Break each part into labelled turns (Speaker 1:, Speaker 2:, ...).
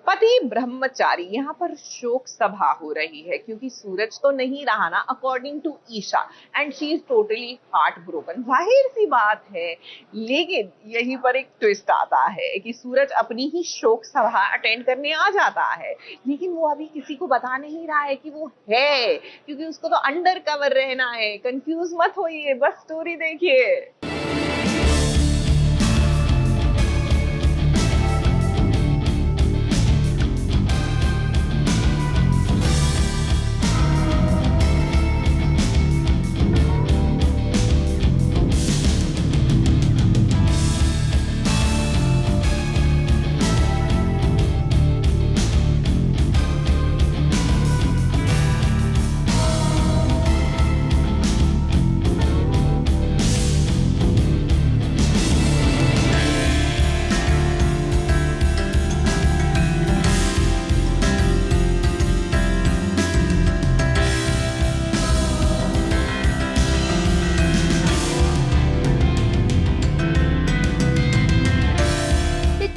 Speaker 1: पति ब्रह्मचारी। यहाँ पर शोक सभा हो रही है क्योंकि सूरज तो नहीं रहा ना, according to Isha, and she is totally heartbroken. जाहिर सी बात है, लेकिन यहीं पर एक ट्विस्ट आता है कि सूरज अपनी ही शोक सभा अटेंड करने आ जाता है, लेकिन वो अभी किसी को बता नहीं रहा है कि वो है, क्योंकि उसको तो अंडर कवर रहना है। कंफ्यूज मत होइए, बस स्टोरी देखिए।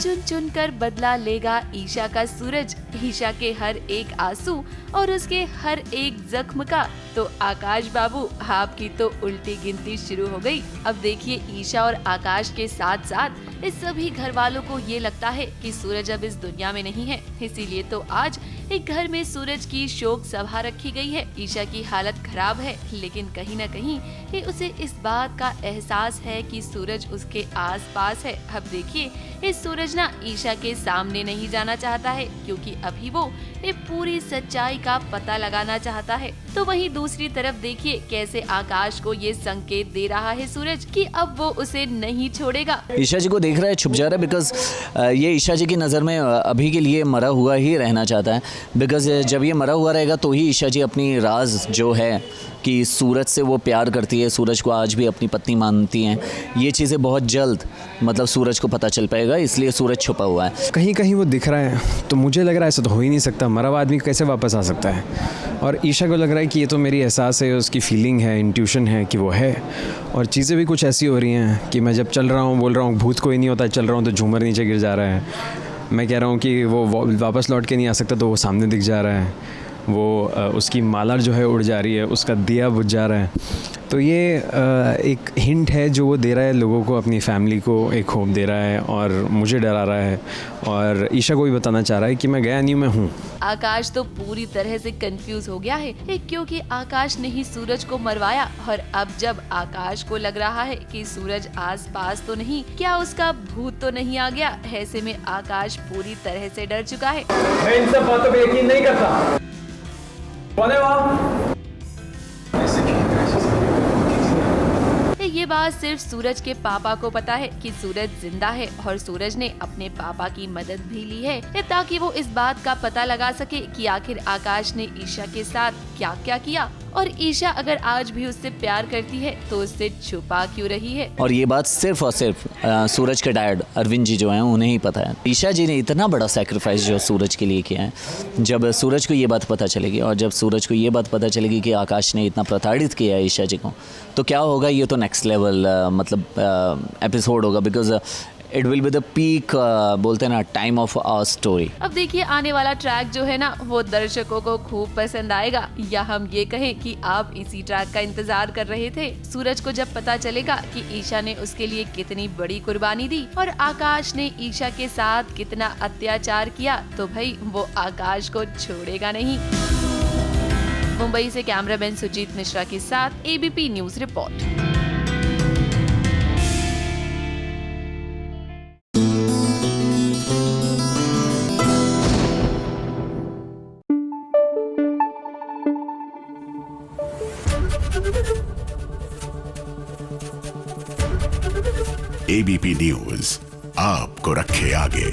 Speaker 2: चुन चुन कर बदला लेगा ईशा का सूरज, ईशा के हर एक आंसू और उसके हर एक जख्म का। तो आकाश बाबू, आपकी तो उल्टी गिनती शुरू हो गई। अब देखिए, ईशा और आकाश के साथ साथ इस सभी घर वालों को ये लगता है कि सूरज अब इस दुनिया में नहीं है, इसीलिए तो आज एक घर में सूरज की शोक सभा रखी गई है। ईशा की हालत खराब है, लेकिन कहीं न कहीं ये उसे इस बात का एहसास है कि सूरज उसके आसपास है। अब देखिए, इस सूरज ना ईशा के सामने नहीं जाना चाहता है, क्योंकि अभी वो ये पूरी सच्चाई का पता लगाना चाहता है। तो वहीं दूसरी तरफ देखिए कैसे आकाश को ये संकेत दे रहा है सूरज कि अब वो उसे नहीं छोड़ेगा।
Speaker 3: ईशा जी को देख रहा है, छुप जा रहा है, बिकॉज ये ईशा जी की नज़र में अभी के लिए मरा हुआ ही रहना चाहता है। बिकॉज जब ये मरा हुआ रहेगा तो ही ईशा जी अपनी राज जो है कि सूरज से वो प्यार करती है, सूरज को आज भी अपनी पत्नी मानती हैं, ये चीज़ें बहुत जल्द मतलब सूरज को पता चल पाएगा, इसलिए सूरज छुपा हुआ है।
Speaker 4: कहीं कहीं वो दिख रहा है, तो मुझे लग रहा है ऐसा तो हो ही नहीं सकता, मरा हुआ आदमी कैसे वापस आ सकता है। और ईशा को लग रहा है कि ये तो मेरी एहसास है, उसकी फीलिंग है, इंट्यूशन है कि वो है। और चीज़ें भी कुछ ऐसी हो रही हैं कि मैं जब चल रहा हूँ बोल रहा हूँ भूत कोई नहीं होता, चल रहा हूँ तो झूमर नीचे गिर जा रहा है। मैं कह रहा हूँ कि वो वापस लौट के नहीं आ सकता, तो वो सामने दिख जा रहा है। वो उसकी माला जो है उड़ जा रही है, उसका दिया बुझ जा रहा है। तो ये एक हिंट है जो वो दे रहा है लोगों को, अपनी फैमिली को एक होप दे रहा है और मुझे डरा रहा है, और ईशा को भी बताना चाह रहा है कि मैं गया नहीं, मैं हूँ।
Speaker 2: आकाश तो पूरी तरह से कंफ्यूज हो गया है, क्योंकि आकाश ने ही सूरज को मरवाया। और अब जब आकाश को लग रहा है कि सूरज आसपास तो नहीं, क्या उसका भूत तो नहीं आ गया, ऐसे में आकाश पूरी तरह से डर चुका है।
Speaker 5: मैं इन सब बातों पे यकीन नहीं करता। कौन है वहाँ?
Speaker 2: ये बात सिर्फ सूरज के पापा को पता है कि सूरज जिंदा है, और सूरज ने अपने पापा की मदद भी ली है ताकि वो इस बात का पता लगा सके कि आखिर आकाश ने ईशा के साथ क्या क्या किया, और ईशा अगर आज भी उससे प्यार करती है तो उससे छुपा क्यों रही है।
Speaker 3: और ये बात सिर्फ और सिर्फ सूरज के डैड अरविंद जी जो हैं उन्हें ही पता है। ईशा जी ने इतना बड़ा सैक्रिफाइस जो सूरज के लिए किया है, जब सूरज को ये बात पता चलेगी और जब सूरज को ये बात पता चलेगी कि आकाश ने इतना प्रताड़ित किया है ईशा जी को, तो क्या होगा, ये तो नेक्स्ट लेवल मतलब एपिसोड होगा। Because it will be the peak, बोलते हैं ना, टाइम ऑफ आवर स्टोरी।
Speaker 2: अब देखिए, आने वाला ट्रैक जो है ना वो दर्शकों को खूब पसंद आएगा, या हम ये कहें कि आप इसी ट्रैक का इंतजार कर रहे थे। सूरज को जब पता चलेगा कि ईशा ने उसके लिए कितनी बड़ी कुर्बानी दी और आकाश ने ईशा के साथ कितना अत्याचार किया, तो भाई वो आकाश को छोड़ेगा नहीं। मुंबई से कैमरामैन सुजीत मिश्रा के साथ ABP news report.
Speaker 6: ABP news आपको रखे आगे।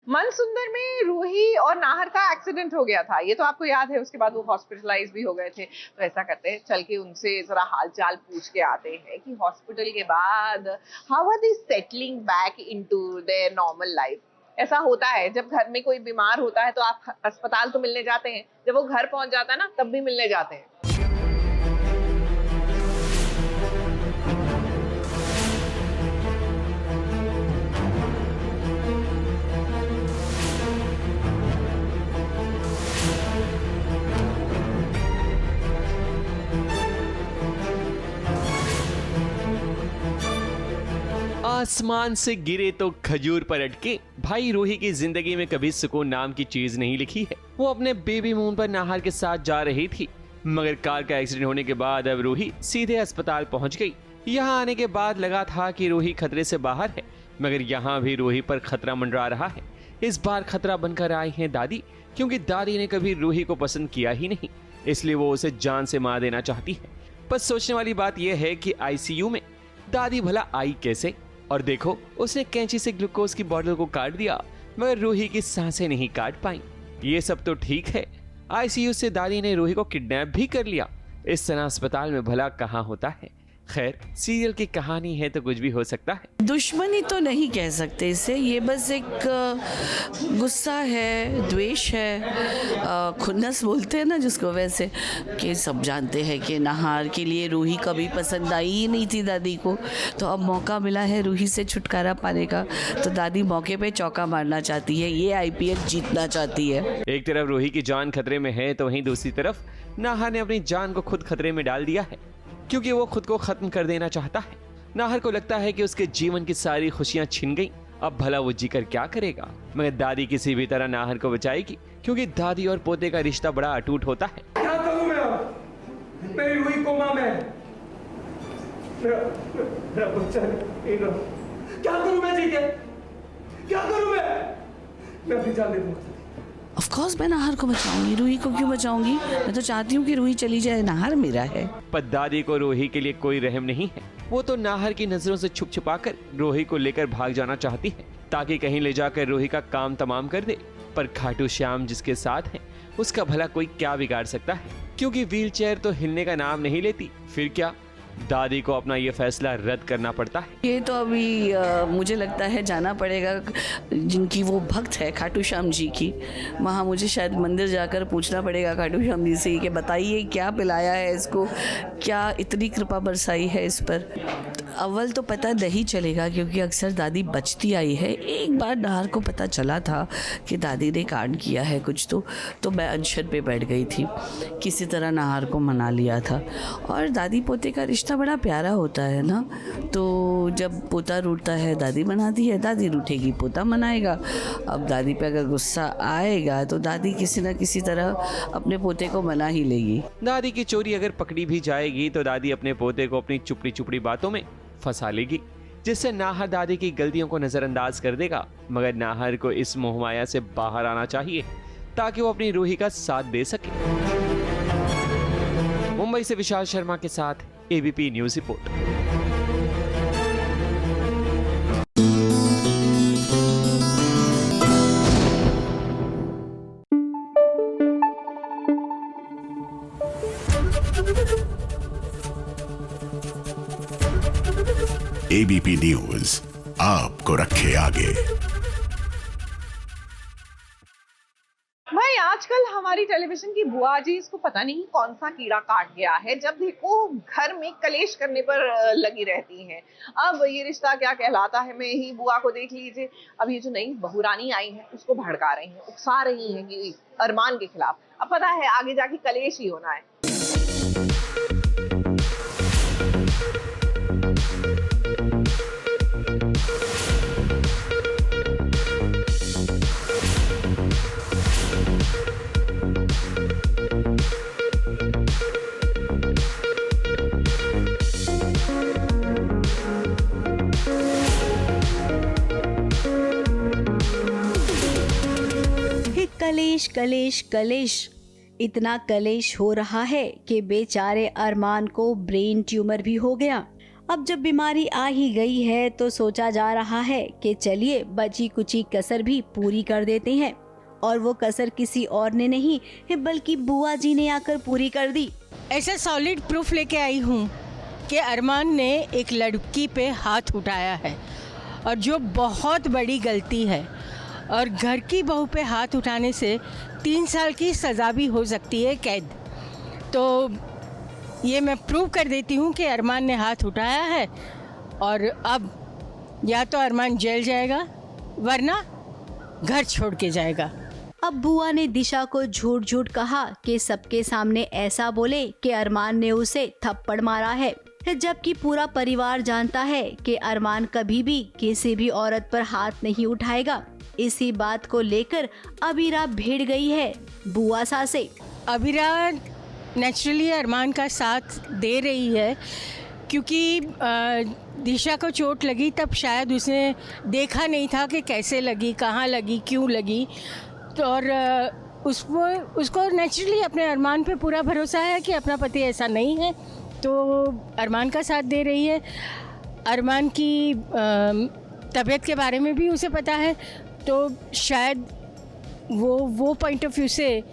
Speaker 1: मनसुंदर में रूही और नाहर का एक्सीडेंट हो गया था, ये तो आपको याद है। उसके बाद वो हॉस्पिटलाइज भी हो गए थे। तो ऐसा करते हैं, चल के उनसे जरा हालचाल पूछ के आते हैं कि हॉस्पिटल के बाद how are they settling back into their normal life. ऐसा होता है, जब घर में कोई बीमार होता है तो आप अस्पताल तो मिलने जाते हैं, जब वो घर पहुंच जाता है ना तब भी मिलने जाते हैं।
Speaker 7: आसमान से गिरे तो खजूर पर अटके। भाई रूही की जिंदगी में कभी सुकून नाम की चीज नहीं लिखी है। वो अपने बेबी मून पर नाहर के साथ जा रही थी, मगर कार का एक्सीडेंट होने के बाद अब रूही सीधे अस्पताल पहुंच गई। यहाँ आने के बाद लगा था कि रूही खतरे से बाहर है, मगर यहाँ भी रूही पर खतरा मंडरा रहा है। इस बार खतरा बनकर आई हैं दादी, क्योंकि दादी ने कभी रूही को पसंद किया ही नहीं, इसलिए वो उसे जान से मार देना चाहती है। पर सोचने वाली बात यह है कि आईसीयू में दादी भला आई कैसे? और देखो, उसने कैंची से ग्लूकोज की बोतल को काट दिया, मगर रूही की सांसें नहीं काट पाई। ये सब तो ठीक है, आईसीयू से दादी ने रूही को किडनैप भी कर लिया। इस तरह अस्पताल में भला कहाँ होता है। खैर, सीरियल की कहानी है तो कुछ भी हो सकता है।
Speaker 8: दुश्मनी तो नहीं कह सकते इसे, ये बस एक गुस्सा है, द्वेष है, खुन्नस बोलते हैं ना जिसको, वैसे कि सब जानते हैं कि नाहर के लिए रूही कभी पसंद आई ही नहीं थी दादी को, तो अब मौका मिला है रूही से छुटकारा पाने का, तो दादी मौके पे चौका मारना चाहती है, ये आईपीएल जीतना चाहती है।
Speaker 7: एक तरफ रूही की जान खतरे में है तो वहीं दूसरी तरफ नाहर ने अपनी जान को खुद खतरे में डाल दिया है, क्योंकि वो खुद को खत्म कर देना चाहता है। नाहर को लगता है कि उसके जीवन की सारी खुशियां छिन गईं, अब भला वो जीकर क्या करेगा। मगर दादी किसी भी तरह नाहर को बचाएगी, क्योंकि दादी और पोते का रिश्ता बड़ा अटूट होता है।
Speaker 5: क्या करूं मैं अब? मेरी रूही कोमा में, मेरा बच्चा नहीं रहा। क्या करूं मैं जी के? क्या करूं मैं अपनी जान दे दूंगा।
Speaker 8: ऑफ कोर्स मैं नाहर को बचाऊंगी, रूही को क्यों बचाऊंगी? मैं तो चाहती हूँ कि रूही चली जाए, नाहर मेरा है।
Speaker 7: पर दादी को रूही के लिए कोई रहम नहीं है। वो तो नाहर की नजरों से छुप छुपाकर रूही को लेकर भाग जाना चाहती है, ताकि कहीं ले जाकर रूही का काम तमाम कर दे। पर खाटू श्याम जिसके साथ है, उसका भला कोई क्या बिगाड़ सकता है, क्योंकि व्हीलचेयर तो हिलने का नाम नहीं लेती। फिर क्या, दादी को अपना ये फैसला रद्द करना पड़ता है।
Speaker 8: ये तो अभी मुझे लगता है जाना पड़ेगा, जिनकी वो भक्त है खाटू श्याम जी की, वहाँ मुझे शायद मंदिर जाकर पूछना पड़ेगा खाटू श्याम जी से कि बताइए क्या पिलाया है इसको, क्या इतनी कृपा बरसाई है इस पर। अव्वल तो पता नहीं चलेगा, क्योंकि अक्सर दादी बचती आई है। एक बार नाहर को पता चला था कि दादी ने कांड किया है कुछ, तो मैं अनशन पे बैठ गई थी, किसी तरह नाहर को मना लिया था। और दादी पोते का रिश्ता बड़ा प्यारा होता है ना, तो जब पोता रूठता है दादी मनाती है, दादी रूठेगी पोता मनाएगा। अब दादी पे अगर गुस्सा आएगा तो दादी किसी न किसी तरह अपने पोते को मना ही लेगी।
Speaker 7: दादी की चोरी अगर पकड़ी भी जाएगी तो दादी अपने पोते को अपनी चुपड़ी चुपड़ी बातों में फंसा लेगी, जिससे नाहर दादी की गलतियों को नजरअंदाज कर देगा। मगर नाहर को इस मोहमाया से बाहर आना चाहिए, ताकि वो अपनी रूही का साथ दे सके। मुंबई से विशाल शर्मा के साथ ABP news report.
Speaker 6: ABP news आपको रखे आगे।
Speaker 1: भाई आजकल हमारी टेलीविजन की बुआ जी, इसको पता नहीं कौन सा कीड़ा काट गया है, जब देखो घर में कलेश करने पर लगी रहती हैं। अब ये रिश्ता क्या कहलाता है, मैं ही बुआ को देख लीजिए, अब ये जो नई बहुरानी आई है उसको भड़का रही हैं, उकसा रही हैं कि अरमान के खिलाफ। अब पता है आगे जाके कलेश ही होना है।
Speaker 9: कलेश कलेश कलेश, इतना कलेश हो रहा है कि बेचारे अरमान को ब्रेन ट्यूमर भी हो गया। अब जब बीमारी आ ही गई है तो सोचा जा रहा है कि चलिए बची कुची कसर भी पूरी कर देते हैं, और वो कसर किसी और ने नहीं बल्कि बुआ जी ने आकर पूरी कर दी।
Speaker 10: ऐसा सॉलिड प्रूफ लेके आई हूँ कि अरमान ने एक लड़की पे हाथ उठाया है, और जो बहुत बड़ी गलती है, और घर की बहू पे हाथ उठाने से 3 साल की सज़ा भी हो सकती है, कैद। तो ये मैं प्रूव कर देती हूँ कि अरमान ने हाथ उठाया है, और अब या तो अरमान जेल जाएगा वरना घर छोड़ के जाएगा।
Speaker 9: अब बुआ ने दिशा को झूठ झूठ कहा कि सबके सामने ऐसा बोले कि अरमान ने उसे थप्पड़ मारा है। जबकि पूरा परिवार जानता है कि अरमान कभी भी किसी भी औरत पर हाथ नहीं उठाएगा। इसी बात को लेकर अबीरा भिड़ गई है बुआ सा से।
Speaker 10: अबीरा नेचुरली अरमान का साथ दे रही है, क्योंकि दिशा को चोट लगी तब शायद उसने देखा नहीं था कि कैसे लगी, कहाँ लगी, क्यों लगी। तो और उसको नेचुरली अपने अरमान पे पूरा भरोसा है कि अपना पति ऐसा नहीं है, तो अरमान का साथ दे रही है। अरमान की तबीयत के बारे में भी उसे पता है, तो शायद वो पॉइंट ऑफ व्यू से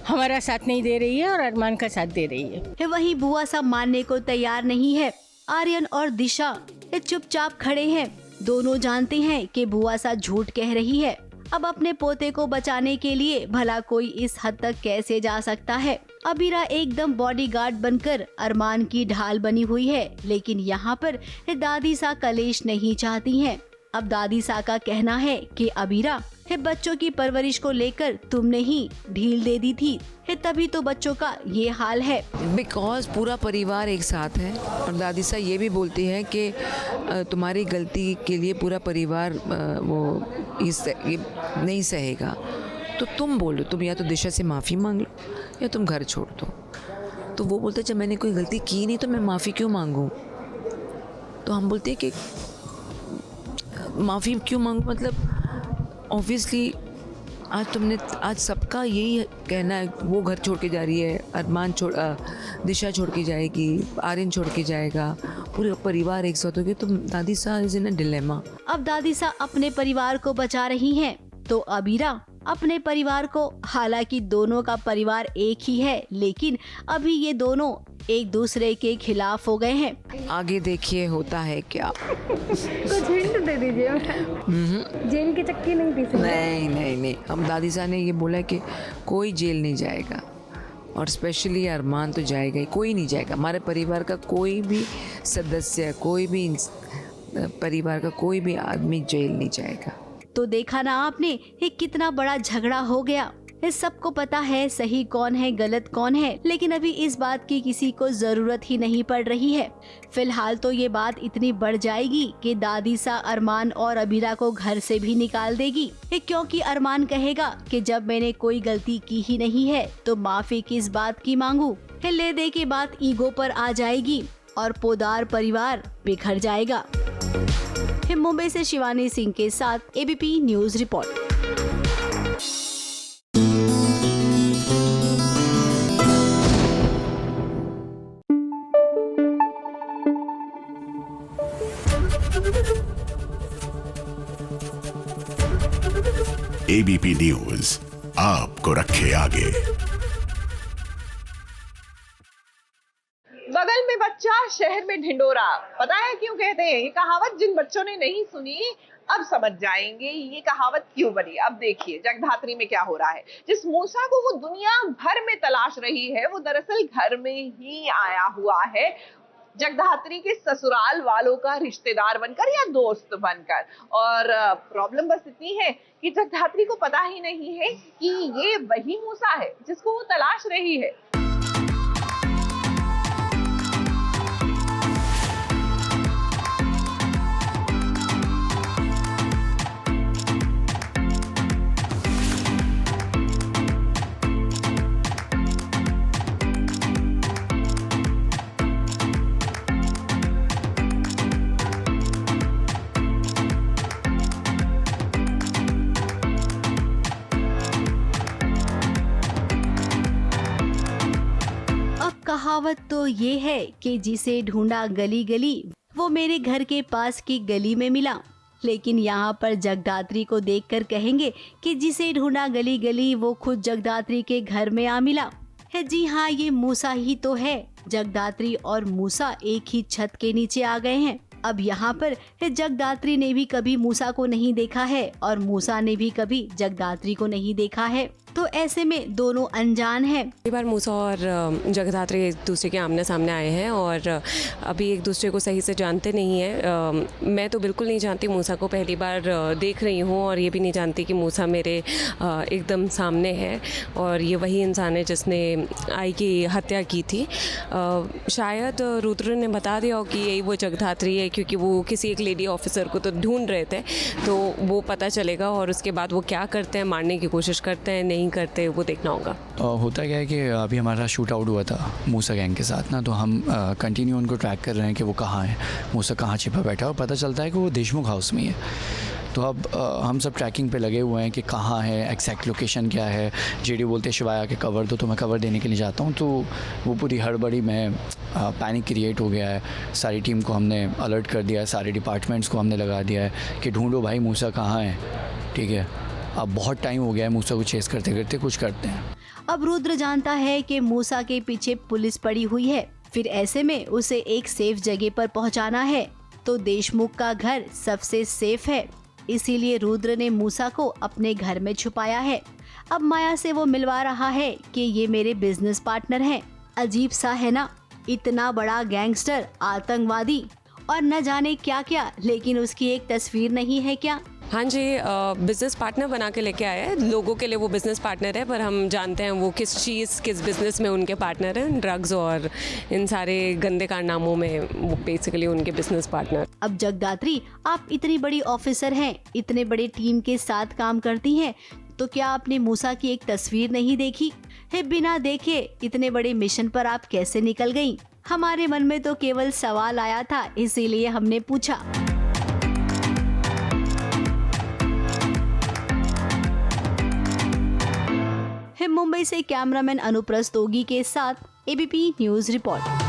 Speaker 10: हमारा साथ नहीं दे रही है और अरमान का साथ दे रही है।
Speaker 9: वही बुआ सा मानने को तैयार नहीं है। आर्यन और दिशा चुपचाप खड़े हैं। दोनों जानते हैं कि बुआ सा झूठ कह रही है। अब अपने पोते को बचाने के लिए भला कोई इस हद तक कैसे जा सकता है। अबीरा एकदम बॉडीगार्ड बनकर अरमान की ढाल बनी हुई है, लेकिन यहाँ पर दादी सा कलेश नहीं चाहती हैं। अब दादी सा का कहना है कि अबीरा बच्चों की परवरिश को लेकर तुमने ही ढील दे दी थी, तभी तो बच्चों का ये हाल है।
Speaker 11: बिकॉज पूरा परिवार एक साथ है और दादी सा ये भी बोलती है कि तुम्हारी गलती के लिए पूरा परिवार ये नहीं सहेगा, तो तुम बोलो, तुम या तो दिशा से माफ़ी मांग लो या तुम घर छोड़ दो। तो वो बोलते जब मैंने कोई गलती की नहीं तो मैं माफ़ी क्यों मांगूँ। तो हम बोलते हैं कि माफ़ी क्यों मांगूँ, मतलब ऑब्वियसली आज सबका यही कहना है, वो घर छोड़ के जा रही है, अरमान दिशा छोड़ के जाएगी, आर्यन छोड़ के जाएगा, पूरे परिवार एक साथ हो गए। तो दादी सा इज इन अ डिलेमा।
Speaker 9: अब दादी सा अपने परिवार को बचा रही हैं, तो अबीरा अपने परिवार को, हालांकि दोनों का परिवार एक ही है, लेकिन अभी ये दोनों एक दूसरे के खिलाफ हो गए हैं।
Speaker 11: आगे देखिए होता है क्या।
Speaker 12: कुछ हिंट दे दीजिए। जेल की चक्की नहीं पी सकती।
Speaker 11: नहीं, हम दादी साहब ने ये बोला कि कोई जेल नहीं जाएगा, और स्पेशली अरमान तो जाएगा ही, कोई नहीं जाएगा। हमारे परिवार का कोई भी सदस्य, कोई भी परिवार का कोई भी आदमी जेल नहीं जाएगा।
Speaker 9: तो देखा ना आपने, ये कितना बड़ा झगड़ा हो गया। इस सबको पता है सही कौन है, गलत कौन है, लेकिन अभी इस बात की किसी को जरूरत ही नहीं पड़ रही है। फिलहाल तो ये बात इतनी बढ़ जाएगी कि दादी सा अरमान और अबीरा को घर से भी निकाल देगी, क्योंकि अरमान कहेगा कि जब मैंने कोई गलती की ही नहीं है तो माफी किस बात की मांगू। ले दे की बात ईगो पर आ जाएगी और पोदार परिवार बिखर जाएगा। मुंबई से शिवानी सिंह के साथ ABP news report.
Speaker 6: ABP news आपको रखे आगे।
Speaker 1: बगल में बच्चा शहर में ढिंडोरा। पता है क्यों कहते हैं? ये कहावत जिन बच्चों ने नहीं सुनी अब समझ जाएंगे ये कहावत क्यों बनी। अब देखिए जगधात्री में क्या हो रहा है। जिस मूसा को वो दुनिया भर में तलाश रही है, वो दरअसल घर में ही आया हुआ है, जगधात्री के ससुराल वालों का रिश्तेदार बनकर या दोस्त बनकर। और प्रॉब्लम बस इतनी है कि जगधात्री को पता ही नहीं है कि ये वही मूसा है जिसको वो तलाश रही है।
Speaker 9: कहावत तो ये है कि जिसे ढूंढा गली गली वो मेरे घर के पास की गली में मिला, लेकिन यहाँ पर जगदात्री को देखकर कहेंगे कि जिसे ढूंढा गली गली वो खुद जगदात्री के घर में आ मिला है। जी हाँ, ये मूसा ही तो है। जगदात्री और मूसा एक ही छत के नीचे आ गए हैं। अब यहाँ पर जगदात्री ने भी कभी मूसा को नहीं देखा है और मूसा ने भी कभी जगदात्री को नहीं देखा है। तो ऐसे में दोनों अनजान हैं।
Speaker 13: कई बार मूसा और जगधात्री एक दूसरे के आमने सामने आए हैं और अभी एक दूसरे को सही से जानते नहीं हैं। मैं तो बिल्कुल नहीं जानती मूसा को, पहली बार देख रही हूँ और ये भी नहीं जानती कि मूसा मेरे एकदम सामने है और ये वही इंसान है जिसने आई की हत्या की थी। शायद रुद्र ने बता दिया हो कि यही वो जगधात्री है, क्योंकि वो किसी एक लेडी ऑफिसर को तो ढूंढ रहे थे, तो वो पता चलेगा और उसके बाद वो क्या करते हैं, मारने की कोशिश करते हैं नहीं करते, वो देखना होगा।
Speaker 14: होता क्या है कि अभी हमारा शूट आउट हुआ था मूसा गैंग के साथ ना, तो हम कंटिन्यू उनको ट्रैक कर रहे हैं कि वो कहाँ है, मूसा कहाँ छिपा बैठा है, और पता चलता है कि वो देशमुख हाउस में ही है। तो अब हम सब ट्रैकिंग पे लगे हुए हैं कि कहाँ है, एग्जैक्ट लोकेशन क्या है। जेडी बोलते शिवाय आके कवर दो, तो मैं कवर देने के लिए जाता हूँ, तो वो पूरी हड़बड़ी में पैनिक क्रिएट हो गया है। सारी टीम को हमने अलर्ट कर दिया है, सारे डिपार्टमेंट्स को हमने लगा दिया है कि ढूंढो भाई मूसा कहाँ है, ठीक है। अब बहुत टाइम हो गया है मूसा को चेस करते करते, कुछ करते हैं।
Speaker 9: अब रुद्र जानता है कि मूसा के पीछे पुलिस पड़ी हुई है, फिर ऐसे में उसे एक सेफ जगह पर पहुंचाना है। तो देशमुख का घर सबसे सेफ है, इसीलिए रुद्र ने मूसा को अपने घर में छुपाया है। अब माया से वो मिलवा रहा है कि ये मेरे बिजनेस पार्टनर हैं। अजीब सा है ना, इतना बड़ा गैंगस्टर, आतंकवादी और न जाने क्या क्या, लेकिन उसकी एक तस्वीर नहीं है क्या?
Speaker 13: हाँ जी, बिज़नेस पार्टनर बना के लेके आया है। लोगों के लिए वो बिज़नेस पार्टनर है, पर हम जानते हैं वो किस चीज़, किस बिज़नेस में उनके पार्टनर हैं। ड्रग्स और इन सारे गंदे कारनामों में वो बेसिकली उनके बिज़नेस पार्टनर।
Speaker 9: अब जगदात्री, आप इतनी बड़ी ऑफिसर हैं, इतने बड़े टीम के साथ काम करती हैं, तो क्या आपने मूसा की एक तस्वीर नहीं देखी है? बिना देखे इतने बड़े मिशन पर आप कैसे निकल गयी? हमारे मन में तो केवल सवाल आया था, इसीलिए हमने पूछा। मुंबई से कैमरामैन अनुप्रस्थ तोगी के साथ ABP news report.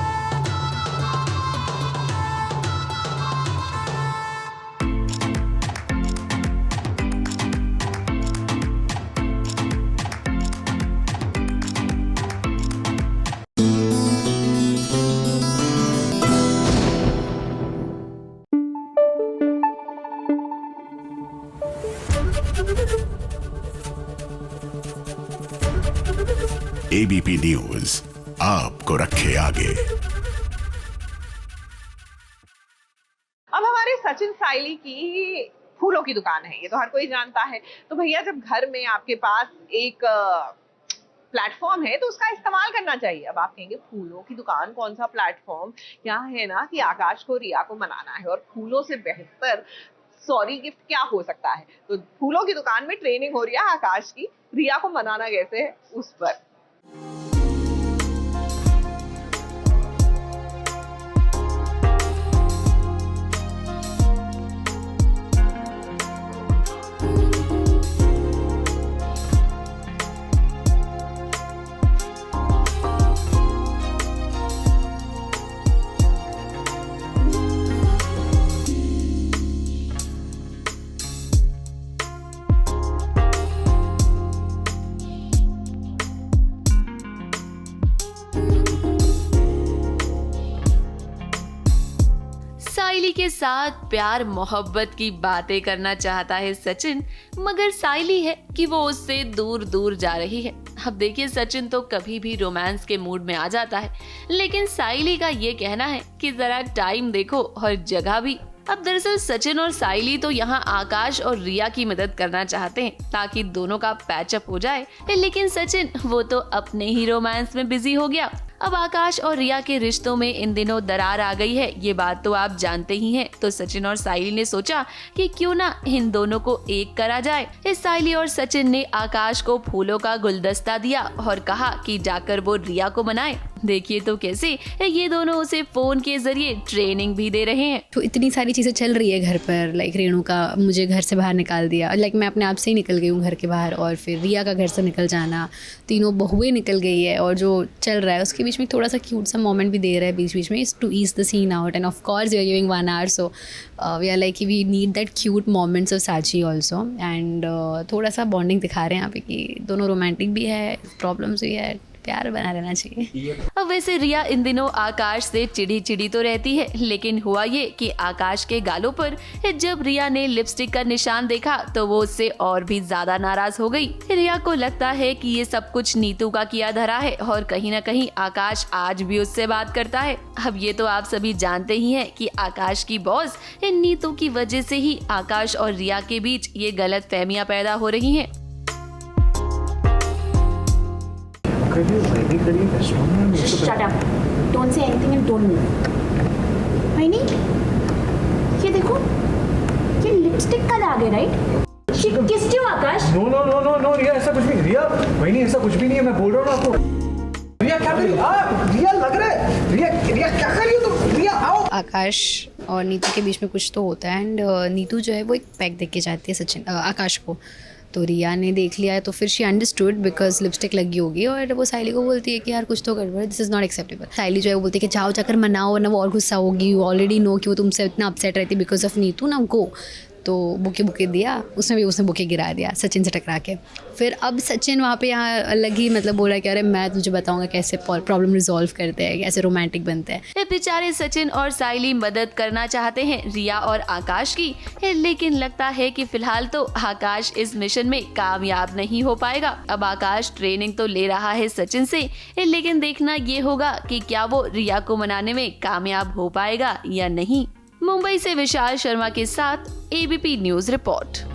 Speaker 6: ABP news आपको रखे आगे।
Speaker 1: अब हमारे सचिन साइली की फूलों की दुकान है, ये तो हर कोई जानता है। तो भैया, जब घर में आपके पास एक प्लेटफॉर्म है तो उसका इस्तेमाल करना चाहिए। अब आप कहेंगे फूलों की दुकान, कौन सा प्लेटफॉर्म? यहाँ है ना कि आकाश को रिया को मनाना है, और फूलों से बेहतर सॉरी गिफ्ट क्या हो सकता है। तो फूलों की दुकान में ट्रेनिंग हो रही है आकाश की, रिया को मनाना कैसे है उस पर।
Speaker 2: साइली के साथ प्यार मोहब्बत की बातें करना चाहता है सचिन, मगर साइली है कि वो उससे दूर दूर जा रही है। अब देखिए, सचिन तो कभी भी रोमांस के मूड में आ जाता है, लेकिन साइली का ये कहना है कि जरा टाइम देखो और जगह भी। अब दरअसल सचिन और साइली तो यहाँ आकाश और रिया की मदद करना चाहते हैं ताकि दोनों का पैचअप हो जाए, लेकिन सचिन वो तो अपने ही रोमांस में बिजी हो गया। अब आकाश और रिया के रिश्तों में इन दिनों दरार आ गई है, ये बात तो आप जानते ही हैं। तो सचिन और साइली ने सोचा कि क्यों ना इन दोनों को एक करा जाए। इस साइली और सचिन ने आकाश को फूलों का गुलदस्ता दिया और कहा कि जाकर वो रिया को मनाए। देखिए तो कैसे ये दोनों उसे फोन के जरिए ट्रेनिंग भी दे रहे हैं।
Speaker 12: तो इतनी सारी चीज़ें चल रही है घर पर, लाइक रेणु का मुझे घर से बाहर निकाल दिया, लाइक मैं अपने आप से ही निकल गई हूँ घर के बाहर, और फिर रिया का घर से निकल जाना, तीनों बहुएं निकल गई है, और जो चल रहा है उसके बीच में थोड़ा सा क्यूट सा मोमेंट भी दे रहा है बीच बीच में, to ease the scene out. And of course we are giving 1 hour, so we are like we need that cute moments of Sachi also. And थोड़ा सा बॉन्डिंग दिखा रहे हैं यहाँ पे कि दोनों रोमांटिक भी है, प्रॉब्लम्स भी है, प्यार बना रहना चाहिए।
Speaker 2: अब वैसे रिया इन दिनों आकाश से चिड़ी तो रहती है, लेकिन हुआ ये कि आकाश के गालों पर जब रिया ने लिपस्टिक का निशान देखा तो वो उससे और भी ज्यादा नाराज हो गई। रिया को लगता है कि ये सब कुछ नीतू का किया धरा है और कहीं न कहीं आकाश आज भी उससे बात करता है। अब ये तो आप सभी जानते ही हैं कि आकाश की बॉस नीतू की वजह से ही आकाश और रिया के बीच ये गलत फहमियां पैदा हो रही हैं।
Speaker 15: Shut up. Don't say anything and don't move. नहीं, ये देखो, ये लिपस्टिक का दाग है, right? She kissed you, Akash?
Speaker 5: No, रिया ऐसा कुछ भी नहीं, रिया, वही ऐसा कुछ भी नहीं है, मैं बोल रहा हूँ आपको। रिया क्या कर रही है? रिया लग रहा है, रिया क्या कर रही हो तुम? रिया आओ।
Speaker 12: आकाश और नीतू के बीच में कुछ तो होता है एंड नीतू जो है वो एक पैक देख के जाती है सचिन आकाश को। तो रिया ने देख लिया है तो फिर शी अंडरस्टूड बिकॉज लिपस्टिक लगी होगी और वो साइली को बोलती है कि यार कुछ तो गड़बड़, दिस इज़ नॉट एक्सेप्टेबल। साइली जो है वो बोलती है कि जाओ जाकर मनाओ वरना वो और गुस्सा होगी, यू ऑलरेडी नो कि वो तुमसे इतना अपसेट रहती है बिकॉज ऑफ नीतू ना गो। तो बुके दिया उसने बुके गिरा दिया सचिन से टकरा के। फिर अब सचिन वहाँ पे यहाँ अलग ही मतलब बोला कि अरे मैं तुझे बताऊंगा कैसे प्रॉब्लम रिजॉल्व करते हैं, कैसे रोमांटिक बनते हैं।
Speaker 2: बेचारे सचिन और साइली मदद करना चाहते हैं रिया और आकाश की, लेकिन लगता है कि फिलहाल तो आकाश इस मिशन में कामयाब नहीं हो पाएगा। अब आकाश ट्रेनिंग तो ले रहा है सचिन से, लेकिन देखना ये होगा कि क्या वो रिया को मनाने में कामयाब हो पाएगा या नहीं। मुंबई से विशाल शर्मा के साथ ABP news report.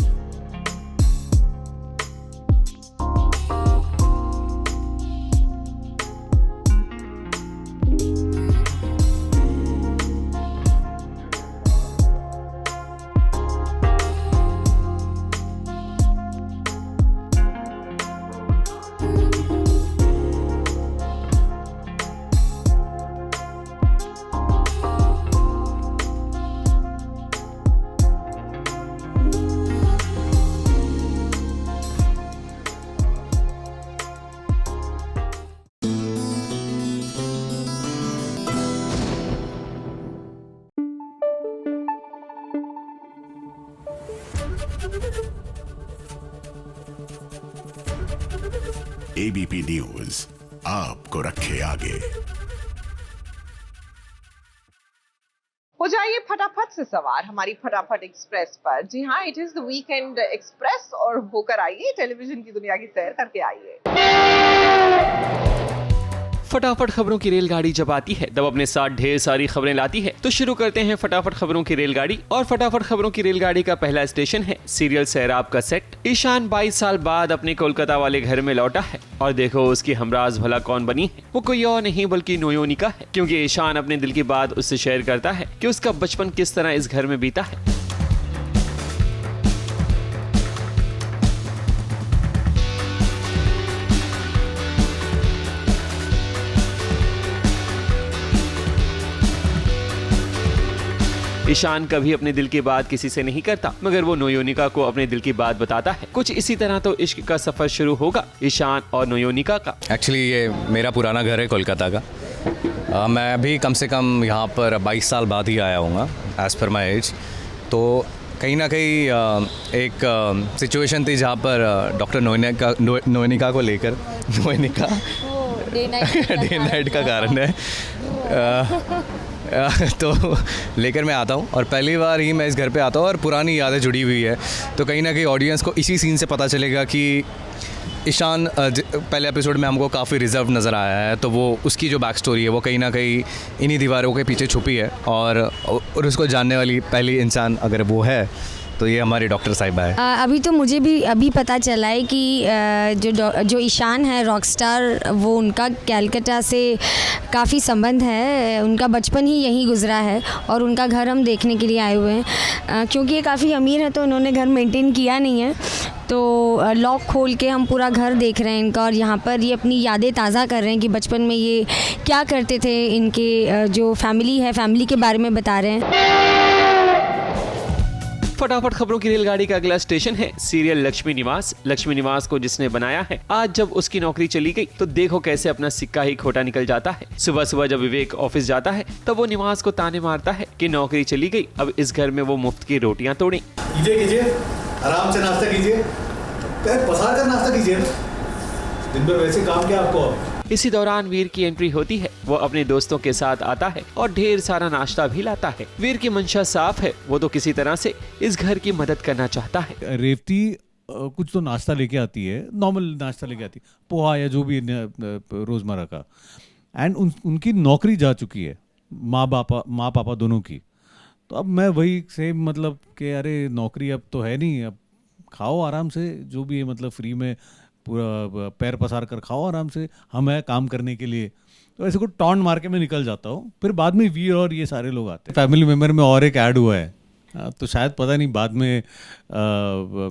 Speaker 6: ABP news आपको रखे आगे।
Speaker 1: हो जाइए फटाफट से सवार हमारी फटाफट एक्सप्रेस पर। जी हाँ, it is the weekend express और होकर आइए टेलीविजन की दुनिया की सैर करके आइए।
Speaker 7: फटाफट खबरों की रेलगाड़ी जब आती है तब अपने साथ ढेर सारी खबरें लाती है। तो शुरू करते हैं फटाफट खबरों की रेलगाड़ी। और फटाफट खबरों की रेलगाड़ी का पहला स्टेशन है सीरियल सैराब का सेट। ईशान 22 साल बाद अपने कोलकाता वाले घर में लौटा है और देखो उसकी हमराज भला कौन बनी है। वो कोई और नहीं बल्कि नोयोनिका है, क्योंकि ईशान अपने दिल की बात उससे शेयर करता है कि उसका बचपन किस तरह इस घर में बीता है। ईशान कभी अपने दिल की बात किसी से नहीं करता, मगर वो नोयोनिका को अपने दिल की बात बताता है। कुछ इसी तरह तो इश्क का सफर शुरू होगा ईशान और नोयोनिका का।
Speaker 16: एक्चुअली ये मेरा पुराना घर है कोलकाता का। मैं अभी कम से कम यहाँ पर 22 साल बाद ही आया हूँगा एज़ पर माई एज। तो कहीं ना कहीं एक सिचुएशन थी जहाँ पर डॉक्टर नोयोनिका को लेकर नोयोनिका डे नाइट का कारण है तो लेकर मैं आता हूँ और पहली बार ही मैं इस घर पे आता हूँ और पुरानी यादें जुड़ी हुई है। तो कहीं ना कहीं ऑडियंस को इसी सीन से पता चलेगा कि ईशान पहले एपिसोड में हमको काफ़ी रिजर्व नज़र आया है, तो वो उसकी जो बैक स्टोरी है वो कहीं ना कहीं इन्हीं दीवारों के पीछे छुपी है और उसको जानने वाली पहली इंसान अगर वो है तो ये हमारी डॉक्टर साहिबा है।
Speaker 17: अभी तो मुझे भी अभी पता चला है कि जो ईशान है रॉकस्टार, वो उनका कैलकाटा से काफ़ी संबंध है। उनका बचपन ही यहीं गुजरा है और उनका घर हम देखने के लिए आए हुए हैं। क्योंकि ये काफ़ी अमीर है तो उन्होंने घर मेंटेन किया नहीं है, तो लॉक खोल के हम पूरा घर देख रहे हैं इनका और यहाँ पर ये अपनी यादें ताज़ा कर रहे हैं कि बचपन में ये क्या करते थे। इनके जो फैमिली है, फैमिली के बारे में बता रहे हैं।
Speaker 7: फटाफट खबरों की रेलगाड़ी का अगला स्टेशन है सीरियल लक्ष्मी निवास। लक्ष्मी निवास को जिसने बनाया है, आज जब उसकी नौकरी चली गई तो देखो कैसे अपना सिक्का ही खोटा निकल जाता है। सुबह सुबह जब विवेक ऑफिस जाता है तब वो निवास को ताने मारता है कि नौकरी चली गई, अब इस घर में वो मुफ्त की रोटियां तोड़ें।
Speaker 18: कीजिए आराम से नाश्ता कीजिए, पसार कर नाश्ता कीजिए। दिन भर वैसे काम किया आपको।
Speaker 7: इसी दौरान वीर की एंट्री होती है। वो अपने दोस्तों के साथ आता है और ढेर सारा नाश्ता भी लाता है। वीर की मंशा साफ है, वो तो किसी तरह से इस घर की मदद करना चाहता है।
Speaker 19: रेवती कुछ तो नाश्ता लेके आती है, नॉर्मल नाश्ता लेके आती है, पोहा या जो भी रोजमर्रा का, एंड उनकी नौकरी जा चुकी है, माँ पापा दोनों की। तो अब मैं वही सेम मतलब कि अरे नौकरी अब तो है नहीं, अब खाओ आराम से, जो भी है मतलब फ्री में पूरा पैर पसार कर खाओ आराम से, हम है काम करने के लिए। तो ऐसे को टॉन्ट मार के मैं निकल जाता हूँ। फिर बाद में वीर और ये सारे लोग आते हैं। फैमिली मेम्बर में और एक ऐड हुआ है, तो शायद पता नहीं बाद में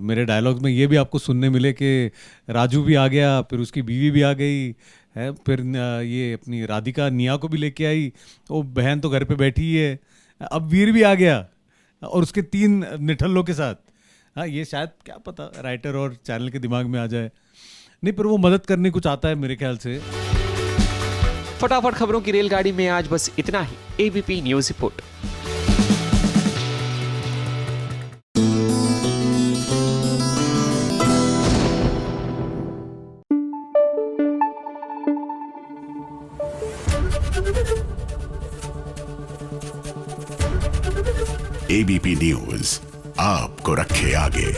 Speaker 19: मेरे डायलॉग्स में ये भी आपको सुनने मिले कि राजू भी आ गया, फिर उसकी बीवी भी आ गई है, फिर ये अपनी राधिका निया को भी लेके आई, वो बहन तो घर पे बैठी ही है, अब वीर भी आ गया और उसके 3 निठल्लों के साथ। हाँ, ये शायद क्या पता राइटर और चैनल के दिमाग में आ जाए, नहीं पर वो मदद करने कुछ आता है मेरे ख्याल से।
Speaker 7: फटाफट खबरों की रेलगाड़ी में आज बस इतना ही। ABP news report.
Speaker 6: ABP news आपको रखे आगे।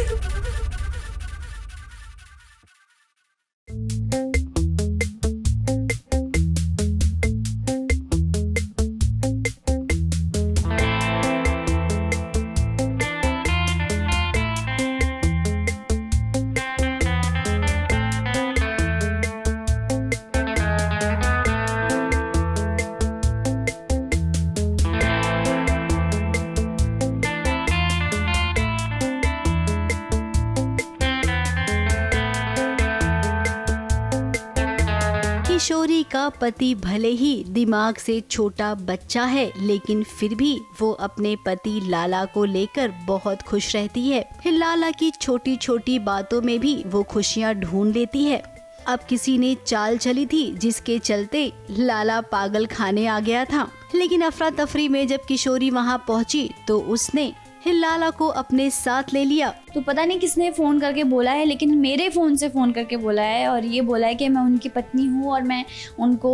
Speaker 9: किशोरी का पति भले ही दिमाग से छोटा बच्चा है, लेकिन फिर भी वो अपने पति लाला को लेकर बहुत खुश रहती है। लाला की छोटी छोटी बातों में भी वो खुशियाँ ढूंढ लेती है। अब किसी ने चाल चली थी जिसके चलते लाला पागल खाने आ गया था, लेकिन अफरा तफरी में जब किशोरी वहाँ पहुँची तो उसने लाला को अपने साथ ले लिया।
Speaker 20: तो पता नहीं किसने फ़ोन करके बोला है, लेकिन मेरे फ़ोन से फ़ोन करके बोला है और ये बोला है कि मैं उनकी पत्नी हूँ और मैं उनको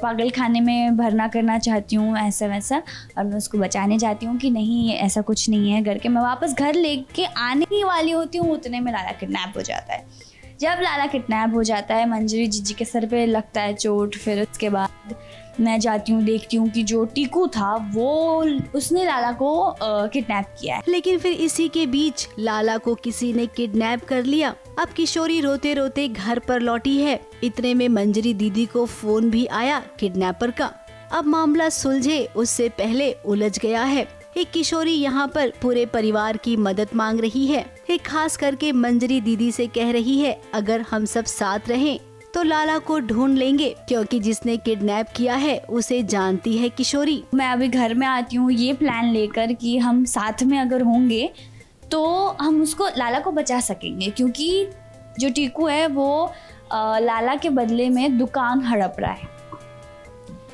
Speaker 20: पागल खाने में भरना करना चाहती हूँ, ऐसा वैसा, और मैं उसको बचाने चाहती हूँ कि नहीं ऐसा कुछ नहीं है करके। मैं वापस घर लेके आने ही वाली होती हूँ, उतने में लाला किडनैप हो जाता है। जब लाला किडनैप हो जाता है, मंजरी जीजी के सर पे लगता है चोट। फिर उसके बाद मैं जाती हूँ, देखती हूँ कि जो टीकू था वो उसने लाला को किडनैप किया है।
Speaker 9: लेकिन फिर इसी के बीच लाला को किसी ने किडनैप कर लिया। अब किशोरी रोते रोते घर पर लौटी है। इतने में मंजरी दीदी को फोन भी आया किडनैपर का। अब मामला सुलझे उससे पहले उलझ गया है। एक किशोरी यहाँ पर पूरे परिवार की मदद मांग रही है। एक खास करके मंजरी दीदी से कह रही है, अगर हम सब साथ रहें तो लाला को ढूंढ लेंगे, क्योंकि जिसने किडनैप किया है उसे जानती है किशोरी।
Speaker 20: मैं अभी घर में आती हूँ ये प्लान लेकर कि हम साथ में अगर होंगे तो हम उसको लाला को बचा सकेंगे, क्योंकि जो टीकू है वो लाला के बदले में दुकान हड़प रहा है।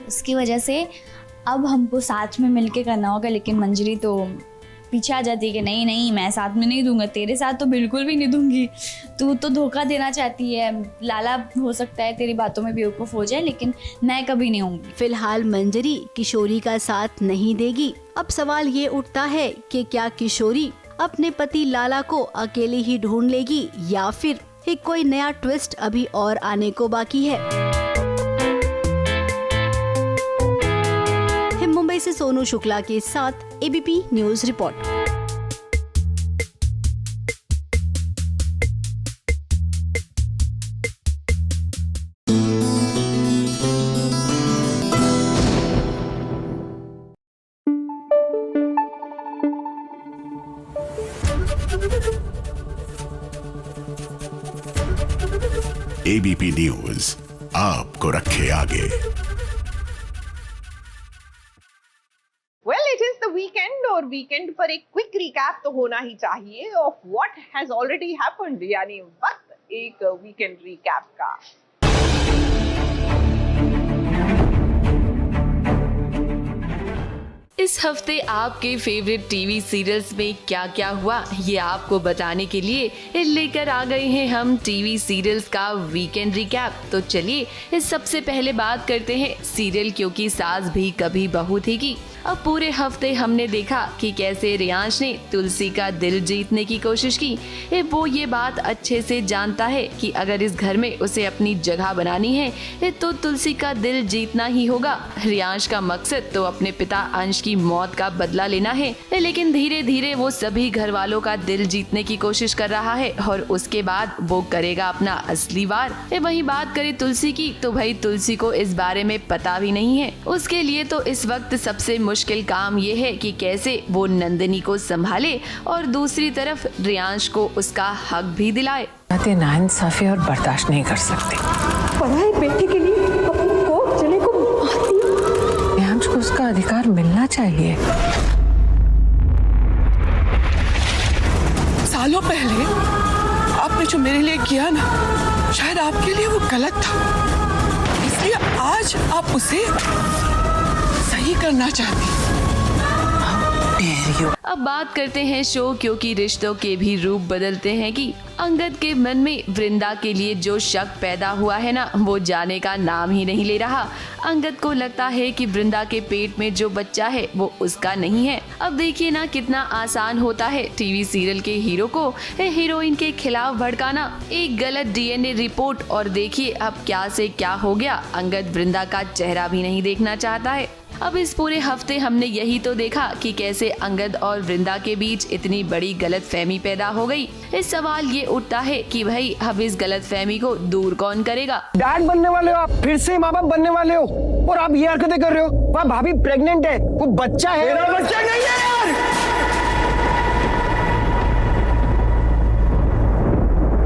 Speaker 20: उसकी वजह से अब हमको साथ में मिलके करना होगा। लेकिन मंजरी तो पीछे आ जाती है कि नहीं नहीं मैं साथ में नहीं दूंगा, तेरे साथ तो बिल्कुल भी नहीं दूंगी, तू तो धोखा देना चाहती है। लाला हो सकता है तेरी बातों में बेवकूफ़ हो जाए, लेकिन मैं कभी नहीं होंगी।
Speaker 9: फिलहाल मंजरी किशोरी का साथ नहीं देगी। अब सवाल ये उठता है कि क्या किशोरी अपने पति लाला को अकेले ही ढूंढ लेगी या फिर एक कोई नया ट्विस्ट अभी और आने को बाकी है। मुंबई से सोनू शुक्ला के साथ ABP news report.
Speaker 6: ABP news आपको रखे आगे।
Speaker 1: Well, it is the weekend और वीकेंड पर एक क्विक रिकैप तो होना ही चाहिए of what has already happened, यानी वक्त एक वीकेंड रिकैप का।
Speaker 2: इस हफ्ते आपके फेवरेट टीवी सीरियल्स में क्या क्या हुआ, ये आपको बताने के लिए लेकर आ गए हैं हम टीवी सीरियल्स का वीकेंड रिकैप। तो चलिए इस सबसे पहले बात करते हैं सीरियल क्योंकि सास भी कभी बहू थी की। अब पूरे हफ्ते हमने देखा कि कैसे रियांश ने तुलसी का दिल जीतने की कोशिश की। वो ये बात अच्छे से जानता है कि अगर इस घर में उसे अपनी जगह बनानी है तो तुलसी का दिल जीतना ही होगा। रियांश का मकसद तो अपने पिता अंश की मौत का बदला लेना है, लेकिन धीरे धीरे वो सभी घर वालों का दिल जीतने की कोशिश कर रहा है और उसके बाद वो करेगा अपना असली वार। वहीं बात करें तुलसी की तो भाई तुलसी को इस बारे में पता भी नहीं है। उसके लिए तो इस वक्त सबसे मुश्किल काम ये है कि कैसे वो नंदिनी को संभाले और दूसरी तरफ रियांश को उसका हक भी दिलाए।
Speaker 21: नाइंसाफी और बर्दाश्त नहीं कर सकती।
Speaker 22: पढ़ाई बेटी के लिए अपनी कोर्ट चले को मार दिया।
Speaker 21: रियांश को उसका अधिकार मिलना चाहिए।
Speaker 22: सालों पहले आपने जो मेरे लिए किया ना, शायद आपके लिए वो गलत था, इसलिए आज आप उसे सही करना चाहती।
Speaker 2: अब बात करते हैं शो क्योंकि रिश्तों के भी रूप बदलते हैं कि अंगद के मन में वृंदा के लिए जो शक पैदा हुआ है ना, वो जाने का नाम ही नहीं ले रहा। अंगद को लगता है कि वृंदा के पेट में जो बच्चा है वो उसका नहीं है। अब देखिए ना कितना आसान होता है टीवी सीरियल के हीरो को हीरोइन के खिलाफ भड़काना। एक गलत डीएनए रिपोर्ट और देखिए अब क्या से क्या हो गया। अंगद वृंदा का चेहरा भी नहीं देखना चाहता है। अब इस पूरे हफ्ते हमने यही तो देखा कि कैसे अंगद और वृंदा के बीच इतनी बड़ी गलतफहमी पैदा हो गई। इस सवाल ये उठता है कि भाई अब इस गलतफहमी को दूर कौन करेगा।
Speaker 5: डैड बनने वाले हो आप, फिर से माँ बाप बनने वाले हो और आप ये हरकतें कर रहे हो। वह भाभी प्रेग्नेंट है, वो बच्चा है। मेरा बच्चा नहीं है यार।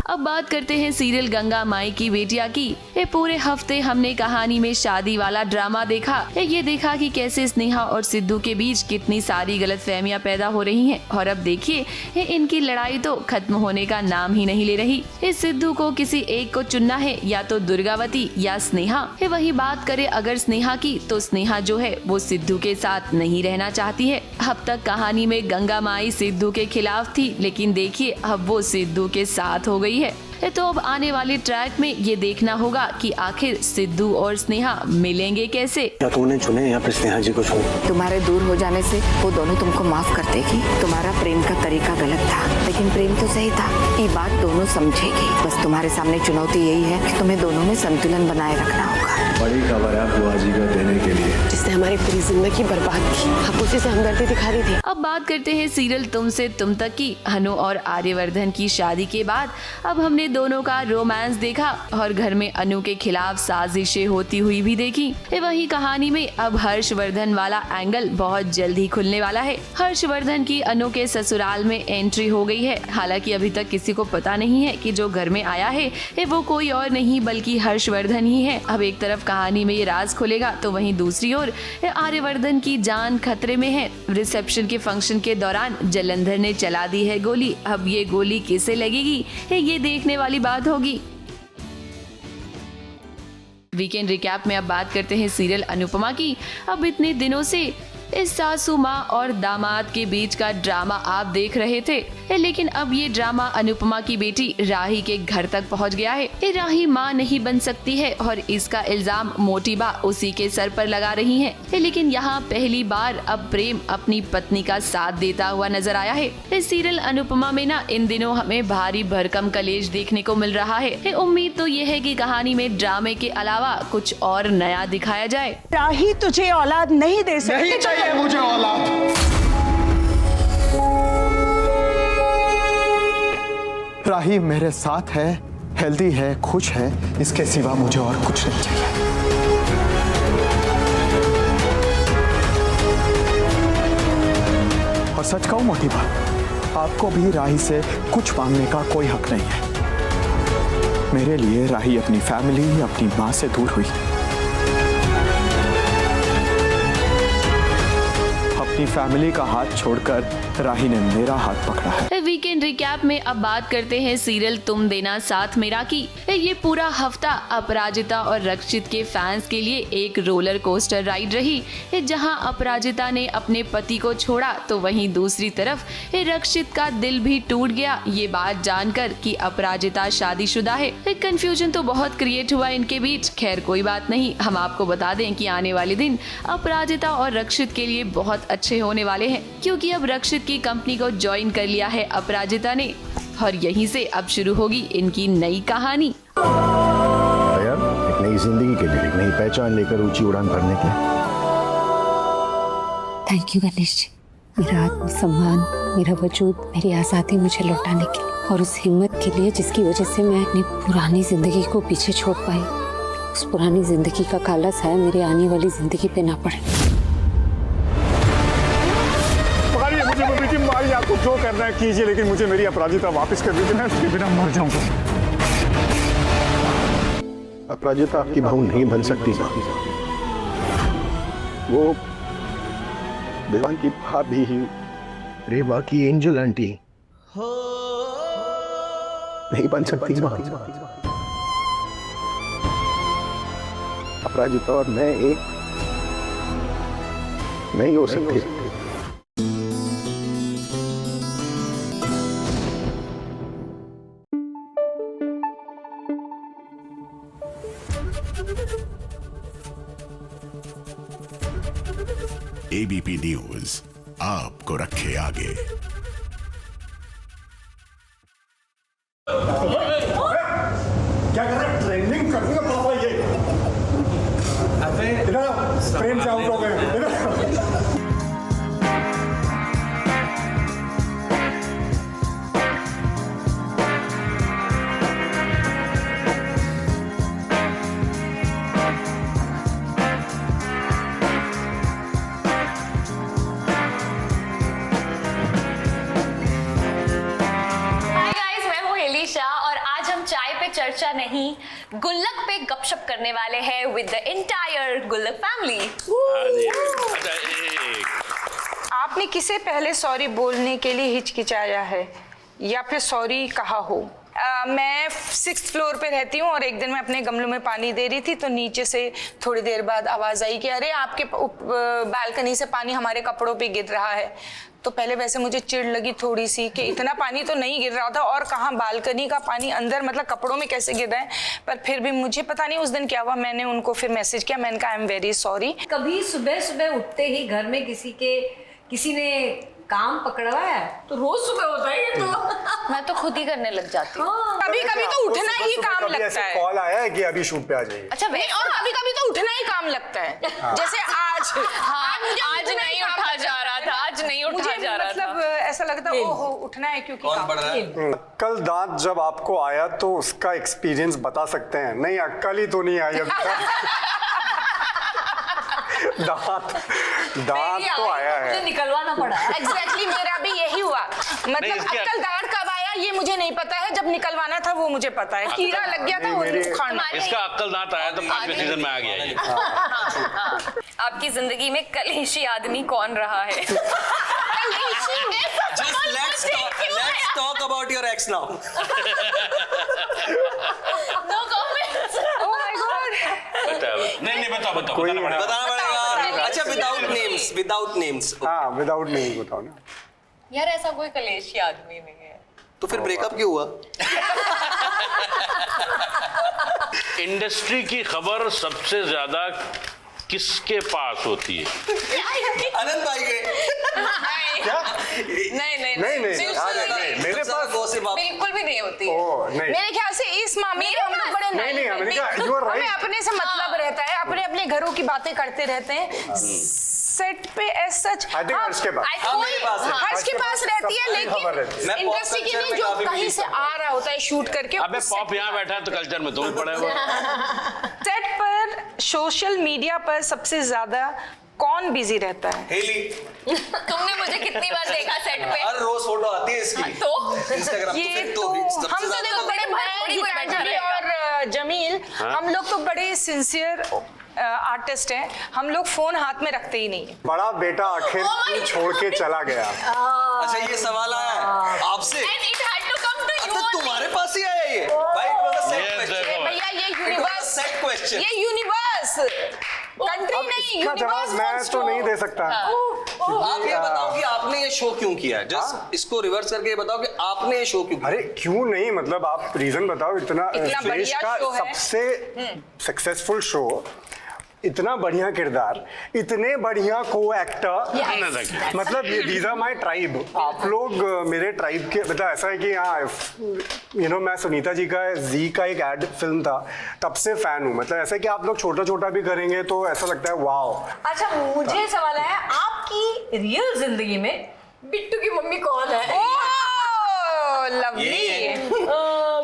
Speaker 2: अब बात करते हैं सीरियल गंगा माई की बेटिया की। ये पूरे हफ्ते हमने कहानी में शादी वाला ड्रामा देखा। ये देखा कि कैसे स्नेहा और सिद्धू के बीच कितनी सारी गलतफहमियां पैदा हो रही हैं और अब देखिए इनकी लड़ाई तो खत्म होने का नाम ही नहीं ले रही। इस सिद्धू को किसी एक को चुनना है, या तो दुर्गावती या स्नेहा। वही बात करें अगर स्नेहा की तो स्नेहा जो है वो सिद्धू के साथ नहीं रहना चाहती है। अब तक कहानी में गंगा माई सिद्धू के खिलाफ थी, लेकिन देखिए अब वो सिद्धू के साथ हो गई है। तो अब आने वाले ट्रैक में ये देखना होगा कि आखिर सिद्धू और स्नेहा मिलेंगे कैसे।
Speaker 5: क्या तूने चुने या फिर स्नेहा जी को चुने?
Speaker 21: तुम्हारे दूर हो जाने से वो दोनों तुमको माफ कर देगी। तुम्हारा प्रेम का तरीका गलत था, लेकिन प्रेम तो सही था। ये बात दोनों समझेगी। बस तुम्हारे सामने चुनौती यही है कि तुम्हें दोनों में संतुलन बनाए रखना होगा।
Speaker 18: बड़ी खबर है बुआ जी को देने के लिए,
Speaker 22: जिसने हमारी पूरी जिंदगी बर्बाद की। आप उसी से हमदर्दी दिखा रही थी।
Speaker 2: अब बात करते हैं सीरियल तुमसे तुम तक की। अनु और आर्यवर्धन की शादी के बाद अब हमने दोनों का रोमांस देखा और घर में अनु के खिलाफ साजिशें होती हुई भी देखी। वही कहानी में अब हर्षवर्धन वाला एंगल बहुत जल्द ही खुलने वाला है। हर्षवर्धन की अनु के ससुराल में एंट्री हो गई है। हालांकि अभी तक किसी को पता नहीं है कि जो घर में आया है वो कोई और नहीं बल्कि हर्षवर्धन ही है। अब एक तरफ कहानी में ये राज खुलेगा तो वहीं दूसरी ओर आर्यवर्धन की जान खतरे में है। रिसेप्शन के फंक्शन के दौरान जलंधर ने चला दी है गोली। अब ये गोली किसे लगेगी ये देखने वाली बात होगी। वीकेंड रिकैप में अब बात करते हैं सीरियल अनुपमा की। अब इतने दिनों से इस सासू माँ और दामाद के बीच का ड्रामा आप देख रहे थे, लेकिन अब ये ड्रामा अनुपमा की बेटी राही के घर तक पहुंच गया है। राही माँ नहीं बन सकती है और इसका इल्जाम मोटीबा उसी के सर पर लगा रही है। लेकिन यहाँ पहली बार अब प्रेम अपनी पत्नी का साथ देता हुआ नजर आया है। इस सीरियल अनुपमा में ना इन दिनों हमें भारी भरकम कलेश देखने को मिल रहा है। उम्मीद तो ये है कि कहानी में ड्रामे के अलावा कुछ और नया दिखाया जाए।
Speaker 22: राही तुझे औलाद नहीं दे सकती।
Speaker 5: मुझे औलाद। राही मेरे साथ है, हेल्दी है, खुश है, इसके सिवा मुझे और कुछ नहीं चाहिए। और सच कहूं मोटी बात, आपको भी राही से कुछ मांगने का कोई हक नहीं है। मेरे लिए राही अपनी फैमिली, अपनी माँ से दूर हुई।
Speaker 18: अपनी फैमिली का हाथ छोड़कर राही ने मेरा हाथ पकड़ा है।
Speaker 2: वीकेंड रिकैप में अब बात करते हैं सीरियल तुम देना साथ मेरा की। ये पूरा हफ्ता अपराजिता और रक्षित के फैंस के लिए एक रोलर कोस्टर राइड रही, जहां अपराजिता ने अपने पति को छोड़ा तो वहीं दूसरी तरफ रक्षित का दिल भी टूट गया ये बात जानकर कि अपराजिता शादीशुदा है। कंफ्यूजन तो बहुत क्रिएट हुआ इनके बीच। खैर कोई बात नहीं, हम आपको बता दें कि आने वाले दिन अपराजिता और रक्षित के लिए बहुत अच्छे होने वाले हैं, क्योंकि अब रक्षित की कंपनी को ज्वाइन कर लिया है अपराजिता ने और यहीं से अब शुरू होगी इनकी नई कहानी।
Speaker 3: यार, एक नई जिंदगी के लिए, एक नई पहचान लेकर ऊंची उड़ान भरने के।
Speaker 4: थैंक यू गणेश जी, मेरा आत्मसम्मान, मेरा वजूद, मेरी आज़ादी मुझे लौटाने के लिए और उस हिम्मत के लिए जिसकी वजह से मैं अपनी पुरानी जिंदगी को पीछे छोड़ पाई। उस पुरानी जिंदगी का काला साया मेरी आने वाली जिंदगी पे ना पड़े।
Speaker 3: मुझे मारिए, आपको जो करना है कीजिए, लेकिन मुझे मेरी अपराजिता वापस कर दीजिए, मैं उसके बिना मर जाऊंगा। अपराजिता आपकी बहू नहीं बन सकती, वो देवान की भाभी ही, रेवा की एंजल आंटी नहीं बन सकती मां। अपराजिता और मैं एक नहीं हो सकती।
Speaker 6: एबीपी न्यूज आपको रखे आगे।
Speaker 3: क्या कर रहा है? ट्रेंडिंग कर रहा पापा ये। इधर फ्रेम से आउट हो गए।
Speaker 23: चर्चा नहीं, गुल्लक पे गपशप करने वाले हैं विद द एंटायर गुल्लक फैमिली।
Speaker 24: आपने किसे पहले सॉरी बोलने के लिए हिचकिचाया है या फिर सॉरी कहा हो? मैं 6th फ्लोर पे रहती हूँ और एक दिन मैं अपने गमलों में पानी दे रही थी तो नीचे से थोड़ी देर बाद आवाज़ आई कि अरे आपके बालकनी से पानी हमारे कपड़ों पे गिर रहा है। तो पहले वैसे मुझे चिढ़ लगी थोड़ी सी कि इतना पानी तो नहीं गिर रहा था और कहाँ बालकनी का पानी अंदर मतलब कपड़ों में कैसे गिर रहा है, पर फिर भी मुझे पता नहीं उस दिन क्या हुआ, मैंने उनको फिर मैसेज किया, मैंने कहा आई एम वेरी सॉरी।
Speaker 25: कभी सुबह सुबह उठते ही घर में किसी ने काम पकड़ा है तो रोज सुबह होता है ये तो
Speaker 23: मैं तो खुद ही करने लग जाती हूँ।
Speaker 24: कभी कभी तो उठना ही काम लगता है।
Speaker 3: कॉल आया है कि अभी शूट पे आ जाइए।
Speaker 24: अच्छा नहीं, और कभी कभी तो उठना ही काम लगता है। जैसे आज
Speaker 23: आज नहीं उठा जा रहा था, आज नहीं उठा जा रहा था,
Speaker 24: मतलब ऐसा लगता है ओहो उठना है क्योंकि
Speaker 3: कल दांत जब आपको आया तो उसका एक्सपीरियंस बता सकते हैं? नहीं अक्कल ही तो नहीं आई अभी तक। दांत तो आया है,
Speaker 25: मुझे निकलवाना पड़ा।
Speaker 24: एग्जैक्टली मेरा भी यही हुआ, मतलब अक्कल दांत कब आया ये मुझे नहीं पता है, जब निकलवाना था वो मुझे पता है। कीड़ा लग गया था वो उखाड़ना।
Speaker 26: इसका अक्कल दांत आया तो 5वें सीजन में आ गया ये।
Speaker 23: आपकी जिंदगी में कलेशी आदमी कौन रहा है?
Speaker 27: Let's talk about your ex now.
Speaker 23: No comments.
Speaker 24: Oh my God.
Speaker 26: नहीं बताना
Speaker 27: पड़ेगा। अच्छा विदाउट नेम्स।
Speaker 3: हाँ विदाउट नेम्स बताओ ना।
Speaker 23: यार ऐसा कोई कलेशी आदमी नहीं है।
Speaker 27: तो फिर ब्रेकअप क्यों हुआ?
Speaker 26: इंडस्ट्री की खबर सबसे ज्यादा किसके पास होती है?
Speaker 27: आनंद भाई के।
Speaker 23: क्या? नहीं
Speaker 27: मेरे पास
Speaker 23: बिल्कुल भी नहीं होती है।
Speaker 24: मेरे ख्याल से इस मामले में हम लोग बड़े नहीं हमें अपने से मतलब रहता है, अपने अपने घरों की बातें करते रहते हैं। सेट पे एज सच हर्ष के पास रहती है, लेकिन इंडस्ट्री के लिए जो कहीं से आ रहा होता है शूट करके।
Speaker 26: अबे पॉप यहाँ बैठा है तो कल्चर में तुम पड़े हो।
Speaker 24: सेट पर सोशल मीडिया पर सबसे ज्यादा कौन बिजी रहता है?
Speaker 27: हेली।
Speaker 23: तुमने मुझे कितनी बार देखा सेट पे?
Speaker 27: हर रोज फोटो आती है इसकी।
Speaker 23: तो
Speaker 27: इंस्टाग्राम
Speaker 24: ये तो हम तो देखो बड़े भाई और जमील हम लोग तो बड़े सिंसियर आर्टिस्ट हैं, हम लोग फोन हाथ में रखते ही नहीं है।
Speaker 3: बड़ा बेटा आखिर क्यों छोड़ के चला गया?
Speaker 27: अच्छा ये सवाल आया है आपसे? अच्छा तुम्हारे पास ही आया ये? भाई
Speaker 24: भैया ये यूनिवर्स, ये यूनिवर्स, कंट्री नहीं,
Speaker 3: जवाब मैं तो नहीं दे सकता।
Speaker 27: आप ये बताओ कि आपने ये शो क्यों किया? जस्ट इसको रिवर्स करके ये बताओ कि आपने ये शो क्यों किया?
Speaker 3: अरे क्यों नहीं, मतलब आप रीजन बताओ। इतना देश का
Speaker 24: शो है।
Speaker 3: सबसे सक्सेसफुल शो, इतना बढ़िया किरदार, इतने बढ़िया को एक्टर, मतलब दीज आर माई ट्राइब। आप लोग मेरे ट्राइब के, मतलब ऐसा है कि हाँ यू नो, मैं सुनीता जी का जी का एक एड फिल्म था, तब से फैन हूँ। मतलब ऐसा है कि आप लोग छोटा छोटा भी करेंगे तो ऐसा लगता है वाओ।
Speaker 25: अच्छा मुझे सवाल है, आपकी रियल जिंदगी में बिट्टू की मम्मी कौन है?
Speaker 24: लवली।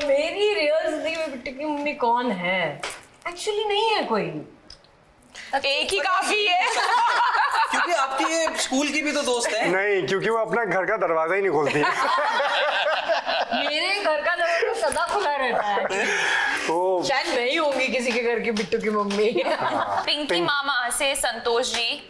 Speaker 25: मेरी रियल जिंदगी में बिट्टू की मम्मी कौन है? एक्चुअली नहीं है कोई,
Speaker 24: एक ही काफी है।
Speaker 27: क्योंकि आपकी ये स्कूल की भी तो दोस्त है।
Speaker 3: नहीं, क्योंकि वो अपना घर का दरवाजा ही नहीं खोलती है।
Speaker 25: मेरे घर का दरवाजा सदा खुला रहता है। शायद मैं ही होंगी किसी के घर की बिट्टू की मम्मी।
Speaker 23: पिंकी मामा से संतोष जी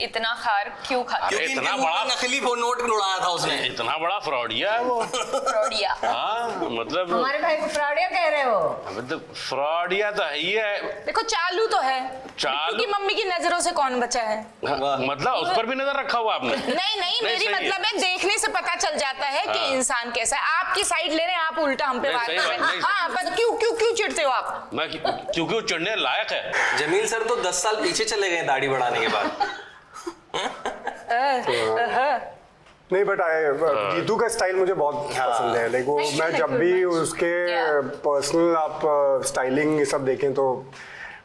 Speaker 23: इतना खार क्यों खाते?
Speaker 27: क्योंकि इतना बड़ा नकली नोट उड़ाया था उसने।
Speaker 26: इतना बड़ा फ्रॉडिया है वो।
Speaker 23: फ्रॉडिया?
Speaker 26: हाँ मतलब
Speaker 25: हमारे भाई को फ्रॉडिया कह रहे हो?
Speaker 26: मतलब फ्रॉडिया तो है ही है।
Speaker 24: देखो चालू तो है,
Speaker 26: चालू
Speaker 24: की मम्मी की नजरों से कौन बचा है?
Speaker 26: मतलब उस पर भी नजर रखा हुआ आपने?
Speaker 24: नहीं, मेरी मतलब है देखने से पता चल जाता है कि इंसान कैसा है। आपकी साइड ले रहे हैं, आप उल्टा हम पे बात कर रहे हैं। हाँ, पर क्यों चिढ़ते हो आप?
Speaker 26: मैं क्योंकि वो चिढ़ने लायक है।
Speaker 27: जमील सर तो 10 साल पीछे चले गए दाढ़ी बढ़ाने के बाद।
Speaker 3: नहीं बट गीतू का स्टाइल मुझे बहुत पसंद है। लाइक वो मैं जब भी उसके पर्सनल आप स्टाइलिंग ये सब देखें तो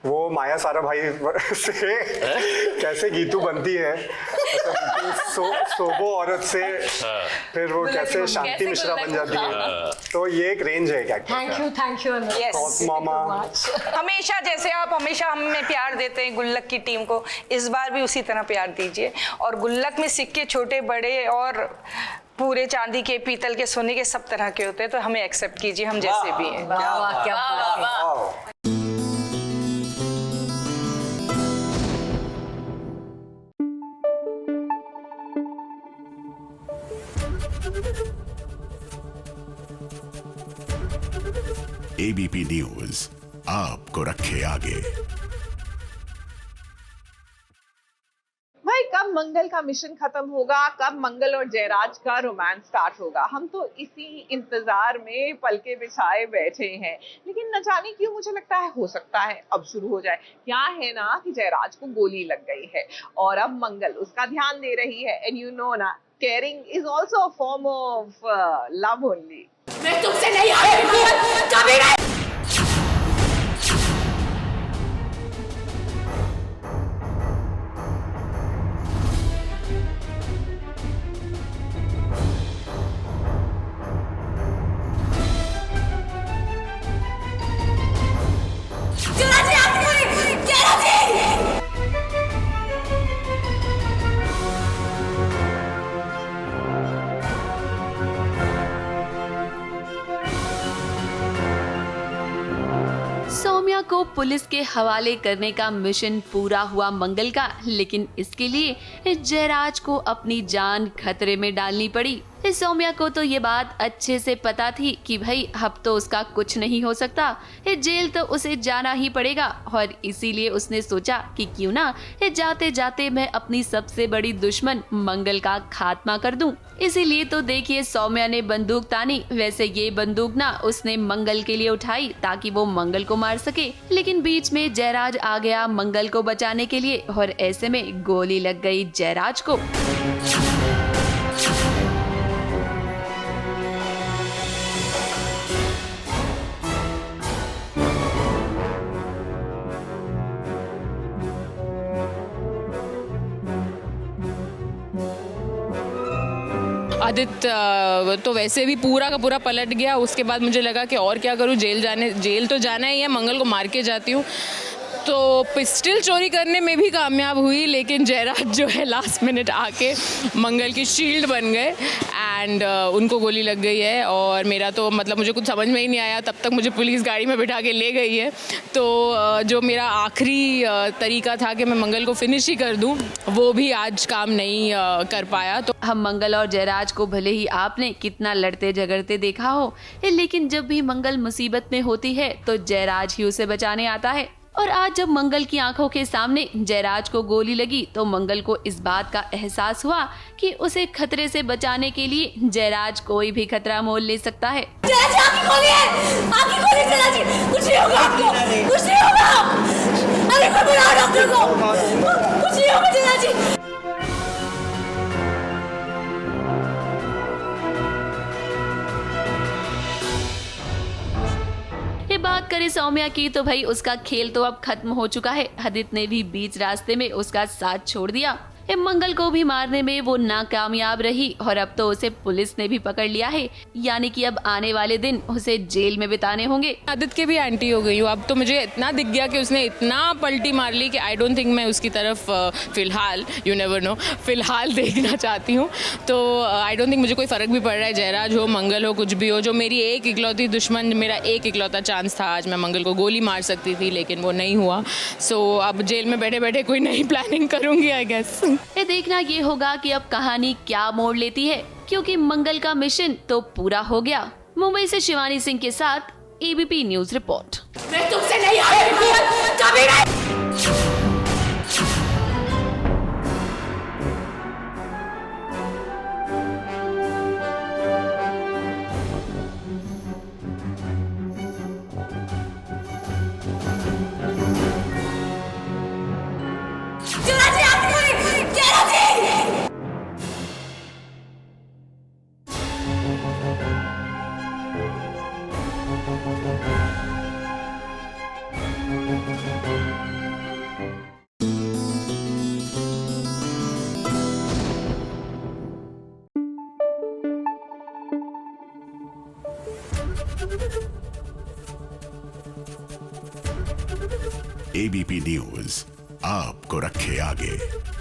Speaker 3: वो माया सारा भाई से कैसे गीतू बनती है, सोबो औरत से फिर वो कैसे शांति मिश्रा बन जाती है, तो ये एक रेंज है क्या?
Speaker 25: थैंक यू
Speaker 24: यस
Speaker 3: मामा।
Speaker 24: हमेशा जैसे आप हमेशा हमें प्यार देते हैं गुल्लक की टीम को, इस बार भी उसी तरह प्यार दीजिए। और गुल्लक में सिक्के छोटे बड़े और पूरे चांदी के, पीतल के, सोने के सब तरह के होते हैं, तो हमें एक्सेप्ट कीजिए हम जैसे भी हैं।
Speaker 25: क्या
Speaker 6: एबीपी न्यूज आपको रखे आगे।
Speaker 1: भाई कब मंगल का मिशन खत्म होगा, कब मंगल और जयराज का रोमांस स्टार्ट होगा, हम तो इसी इंतजार में पलके बिछाए बैठे हैं। लेकिन न जाने क्यों मुझे लगता है हो सकता है अब शुरू हो जाए। क्या है ना कि जयराज को गोली लग गई है और अब मंगल उसका ध्यान दे रही है। एंड यू नो ना, caring is also a form of love only.
Speaker 25: मैं तुमसे नहीं कभी नहीं।
Speaker 2: सौम्या को पुलिस के हवाले करने का मिशन पूरा हुआ मंगल का, लेकिन इसके लिए जयराज को अपनी जान खतरे में डालनी पड़ी। सौम्या को तो ये बात अच्छे से पता थी कि भाई अब तो उसका कुछ नहीं हो सकता, जेल तो उसे जाना ही पड़ेगा। और इसीलिए उसने सोचा कि क्यों ना जाते जाते मैं अपनी सबसे बड़ी दुश्मन मंगल का खात्मा कर दूं। इसीलिए तो देखिए सौम्या ने बंदूक तानी। वैसे ये बंदूक ना उसने मंगल के लिए उठाई ताकि वो मंगल को मार सके, लेकिन बीच में जयराज आ गया मंगल को बचाने के लिए और ऐसे में गोली लग गई जयराज को।
Speaker 8: आदित्य तो वैसे भी पूरा का पूरा पलट गया। उसके बाद मुझे लगा कि और क्या करूं, जेल तो जाना ही है, मंगल को मार के जाती हूं। तो पिस्टल चोरी करने में भी कामयाब हुई, लेकिन जयराज जो है लास्ट मिनट आके मंगल की शील्ड बन गए एंड उनको गोली लग गई है। और मेरा तो मतलब मुझे कुछ समझ में ही नहीं आया, तब तक मुझे पुलिस गाड़ी में बिठा के ले गई है। तो जो मेरा आखिरी तरीका था कि मैं मंगल को फिनिश ही कर दूं, वो भी आज काम नहीं कर पाया। तो
Speaker 2: हम मंगल और जयराज को भले ही आपने कितना लड़ते झगड़ते देखा हो, लेकिन जब भी मंगल मुसीबत में होती है तो जयराज ही उसे बचाने आता है। और आज जब मंगल की आंखों के सामने जयराज को गोली लगी तो मंगल को इस बात का एहसास हुआ कि उसे खतरे से बचाने के लिए जयराज कोई भी खतरा मोल ले सकता है। बात करें सौम्या की तो भाई उसका खेल तो अब खत्म हो चुका है। हदित ने भी बीच रास्ते में उसका साथ छोड़ दिया। मंगल को भी मारने में वो नाकामयाब रही और अब तो उसे पुलिस ने भी पकड़ लिया है, यानी कि अब आने वाले दिन उसे जेल में बिताने होंगे।
Speaker 8: आदित्य के भी एंटी हो गई हूँ। अब तो मुझे इतना दिख गया कि उसने इतना पलटी मार ली कि आई डोंट थिंक मैं उसकी तरफ फिलहाल, यू नेवर नो, फिलहाल देखना चाहती हूँ। तो आई डोंट थिंक मुझे कोई फ़र्क भी पड़ रहा है, जयराज हो, मंगल हो, कुछ भी हो। जो मेरी एक इकलौती दुश्मन, मेरा एक इकलौता चांस था, आज मैं मंगल को गोली मार सकती थी, लेकिन वो नहीं हुआ। सो अब जेल में बैठे बैठे कोई नई प्लानिंग करूँगी आई गेस।
Speaker 2: ये देखना ये होगा कि अब कहानी क्या मोड़ लेती है, क्योंकि मंगल का मिशन तो पूरा हो गया। मुंबई से शिवानी सिंह के साथ एबीपी न्यूज रिपोर्ट।
Speaker 10: मैं तुमसे नहीं कभी नहीं।
Speaker 6: एबीपी न्यूज आपको रखे आगे।